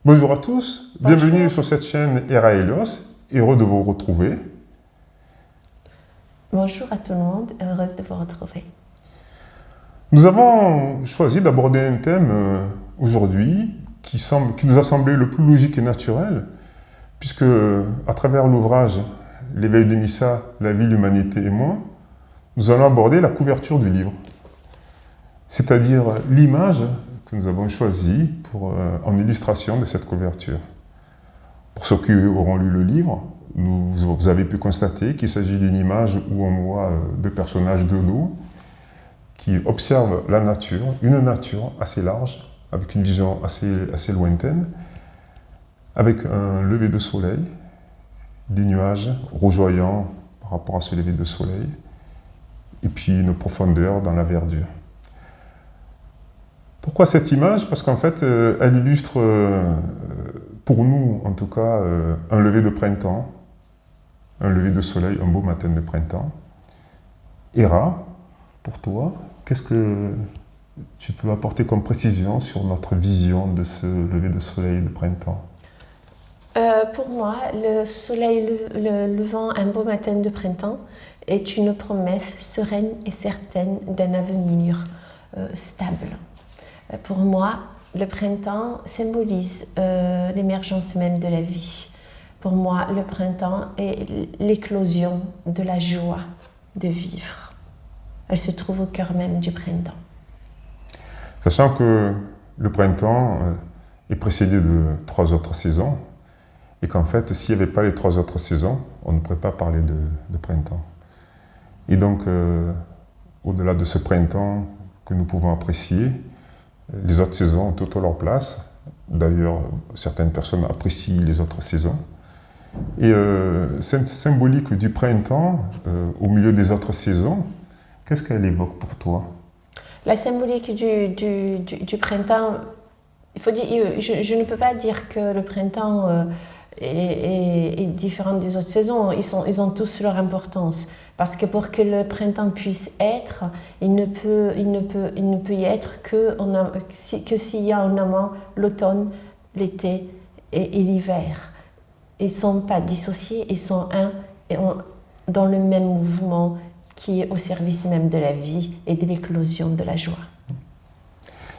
Bonjour à tous, Bonjour. bienvenue sur cette chaîne Hera Helios, heureux de vous retrouver. Bonjour à tout le monde, heureuse de vous retrouver. Nous avons choisi d'aborder un thème aujourd'hui qui nous a semblé le plus logique et naturel, puisque à travers l'ouvrage L'éveil de Missa, la vie, l'humanité et moi, nous allons aborder la couverture du livre, c'est-à-dire l'image que nous avons choisie en illustration de cette couverture. Pour ceux qui auront lu le livre, vous avez pu constater qu'il s'agit d'une image où on voit deux personnages de dos qui observent la nature, une nature assez large, avec une vision assez lointaine, avec un lever de soleil, des nuages rougeoyants par rapport à ce lever de soleil, et puis une profondeur dans la verdure. Pourquoi cette image? Parce qu'en fait, elle illustre, pour nous en tout cas, un lever de printemps, un lever de soleil, un beau matin de printemps. Hera, pour toi, qu'est-ce que tu peux apporter comme précision sur notre vision de ce lever de soleil de printemps? Pour moi, le soleil levant un beau matin de printemps est une promesse sereine et certaine d'un avenir stable. Pour moi, le printemps symbolise l'émergence même de la vie. Pour moi, le printemps est l'éclosion de la joie de vivre. Elle se trouve au cœur même du printemps. Sachant que le printemps est précédé de 3 autres saisons, et qu'en fait, s'il n'y avait pas les 3 autres saisons, on ne pourrait pas parler de printemps. Et donc, au-delà de ce printemps que nous pouvons apprécier, les autres saisons ont toutes leur place. D'ailleurs, certaines personnes apprécient les autres saisons. Et cette symbolique du printemps, au milieu des autres saisons, qu'est-ce qu'elle évoque pour toi? La symbolique du printemps, il faut dire, je ne peux pas dire que le printemps est différent des autres saisons. Ils ont tous leur importance. Parce que pour que le printemps puisse être, il ne peut y être que s'il y a en amont l'automne, l'été et l'hiver. Ils ne sont pas dissociés, ils sont dans le même mouvement qui est au service même de la vie et de l'éclosion de la joie.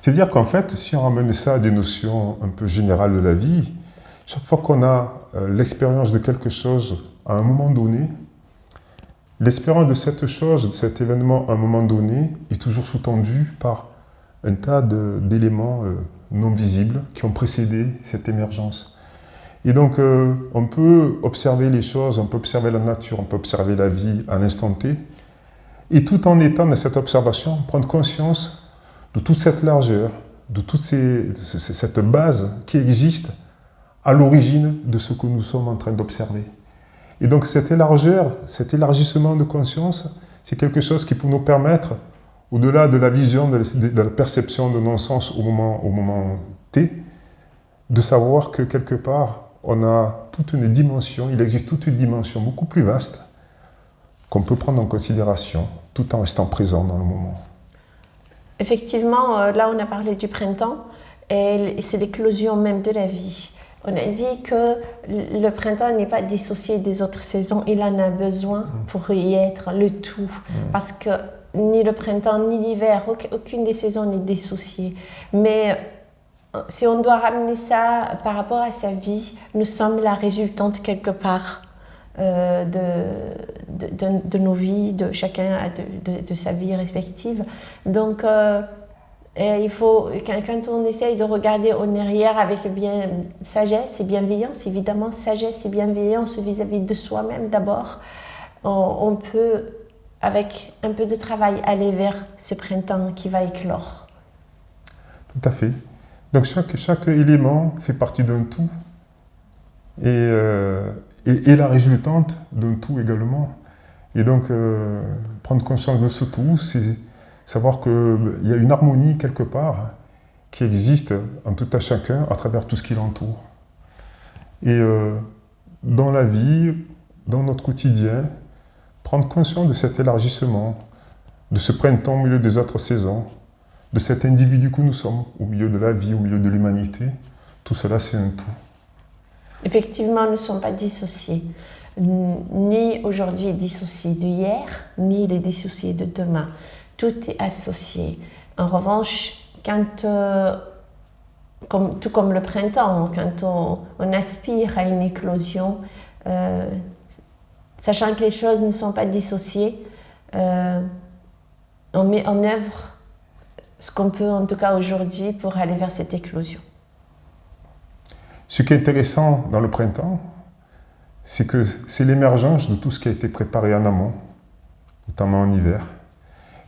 C'est-à-dire qu'en fait, si on ramène ça à des notions un peu générales de la vie, chaque fois qu'on a l'expérience de quelque chose à un moment donné, l'expérience de cette chose, de cet événement à un moment donné, est toujours sous-tendue par un tas d'éléments non visibles qui ont précédé cette émergence. Et donc, on peut observer les choses, on peut observer la nature, on peut observer la vie à l'instant T, et tout en étant dans cette observation, prendre conscience de toute cette largeur, de toute cette base qui existe à l'origine de ce que nous sommes en train d'observer. Et donc cette largeur, cet élargissement de conscience, c'est quelque chose qui peut nous permettre, au-delà de la vision, de la perception de non-sens au moment T, de savoir que quelque part, on a toute une dimension, il existe toute une dimension beaucoup plus vaste qu'on peut prendre en considération tout en restant présent dans le moment. Effectivement, là on a parlé du printemps et c'est l'éclosion même de la vie. On a dit que le printemps n'est pas dissocié des autres saisons, il en a besoin pour y être le tout. Parce que ni le printemps ni l'hiver, aucune des saisons n'est dissociée. Mais si on doit ramener ça par rapport à sa vie, nous sommes la résultante quelque part de nos vies, de chacun de sa vie respective. Donc, il faut, quand on essaye de regarder en arrière avec sagesse et bienveillance, évidemment, sagesse et bienveillance vis-à-vis de soi-même d'abord, on peut, avec un peu de travail, aller vers ce printemps qui va éclore. Tout à fait. Donc chaque élément fait partie d'un tout et la résultante d'un tout également. Et donc, prendre conscience de ce tout, c'est savoir qu'il y a une harmonie quelque part qui existe en tout à chacun à travers tout ce qui l'entoure. Et dans la vie, dans notre quotidien, prendre conscience de cet élargissement, de ce printemps au milieu des autres saisons, de cet individu que nous sommes au milieu de la vie, au milieu de l'humanité, Tout cela, c'est un tout. Effectivement, nous ne sommes pas dissociés. Ni aujourd'hui dissociés d'hier, ni les dissociés de demain. Tout est associé. En revanche, tout comme le printemps, quand on aspire à une éclosion, sachant que les choses ne sont pas dissociées, on met en œuvre ce qu'on peut, en tout cas aujourd'hui, pour aller vers cette éclosion. Ce qui est intéressant dans le printemps, c'est que c'est l'émergence de tout ce qui a été préparé en amont, notamment en hiver.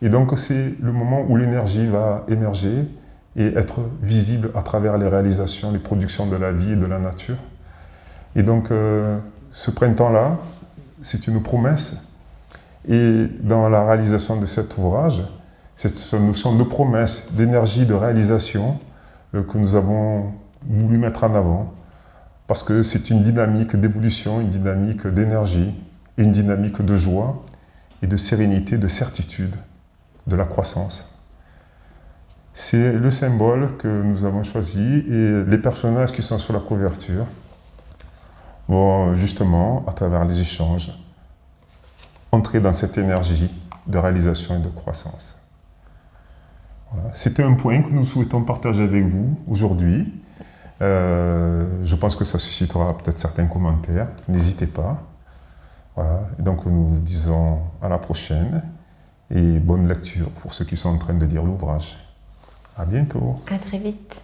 Et donc c'est le moment où l'énergie va émerger et être visible à travers les réalisations, les productions de la vie et de la nature. Et donc ce printemps-là, c'est une promesse. Et dans la réalisation de cet ouvrage, ce sont nos promesses d'énergie, de réalisation que nous avons voulu mettre en avant. Parce que c'est une dynamique d'évolution, une dynamique d'énergie, et une dynamique de joie et de sérénité, de certitude, de la croissance. C'est le symbole que nous avons choisi et les personnages qui sont sur la couverture vont justement, à travers les échanges, entrer dans cette énergie de réalisation et de croissance. Voilà. C'était un point que nous souhaitons partager avec vous aujourd'hui. Je pense que ça suscitera peut-être certains commentaires. N'hésitez pas. Voilà. Et donc nous vous disons à la prochaine et bonne lecture pour ceux qui sont en train de lire l'ouvrage. À bientôt. À très vite.